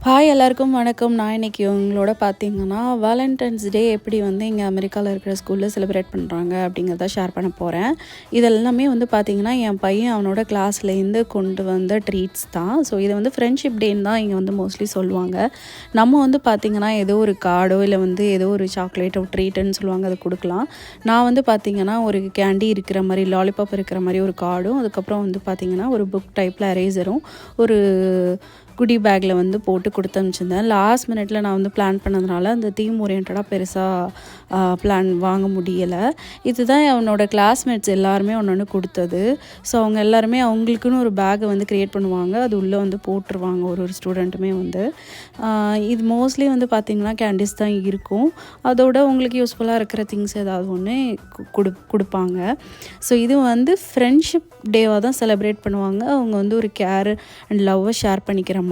Hi எல்லாருக்கும் வணக்கம். நான் இன்னைக்கு உங்களோட பார்த்தீங்கன்னா வேலண்டைன்ஸ் டே எப்படி வந்து இங்கே அமெரிக்காவில் இருக்கிற ஸ்கூலில் செலிப்ரேட் பண்ணுறாங்க அப்படிங்கிறத ஷேர் பண்ண போகிறேன். இதெல்லாமே வந்து பார்த்திங்கன்னா என் பையன் அவனோட கிளாஸ்லேருந்து கொண்டு வந்த ட்ரீட்ஸ் தான். ஸோ இதை வந்து ஃப்ரெண்ட்ஷிப் டேன்னு தான் இங்கே வந்து மோஸ்ட்லி சொல்லுவாங்க. நம்ம வந்து பார்த்திங்கன்னா ஏதோ ஒரு கார்டோ இல்லை வந்து ஏதோ ஒரு சாக்லேட்டோ ட்ரீட்டுன்னு சொல்லுவாங்க, அதை கொடுக்கலாம். நான் வந்து பார்த்திங்கன்னா ஒரு கேண்டி இருக்கிற மாதிரி, லாலிபாப் இருக்கிற மாதிரி ஒரு கார்டும், அதுக்கப்புறம் வந்து பார்த்திங்கன்னா ஒரு புக் டைப்பில் எரேசரும் ஒரு குடி பேக்கில் வந்து போட்டு கொடுத்து அனுப்பிச்சிருந்தேன். லாஸ்ட் மினிட்ல நான் வந்து பிளான் பண்ணதுனால அந்த தீம் ஓரியன்டாக பெருசாக பிளான் வாங்க முடியலை. இதுதான் அவனோட கிளாஸ்மேட்ஸ் எல்லாருமே ஒன்று கொடுத்தது. ஸோ அவங்க எல்லாருமே அவங்களுக்குன்னு ஒரு பேக்கை வந்து க்ரியேட் பண்ணுவாங்க, அது உள்ளே வந்து போட்டுருவாங்க ஒரு ஸ்டூடெண்ட்டுமே வந்து. இது மோஸ்ட்லி வந்து பார்த்திங்கன்னா கேண்டிஸ் தான் இருக்கும். அதோட உங்களுக்கு யூஸ்ஃபுல்லாக இருக்கிற திங்ஸ் ஏதாவது ஒன்று கொடுப்பாங்க. ஸோ இது வந்து ஃப்ரெண்ட்ஷிப் டேவாக தான் செலிப்ரேட் பண்ணுவாங்க. அவங்க வந்து ஒரு கேர் அண்ட் லவ்வை ஷேர் பண்ணிக்கிற மாதிரி.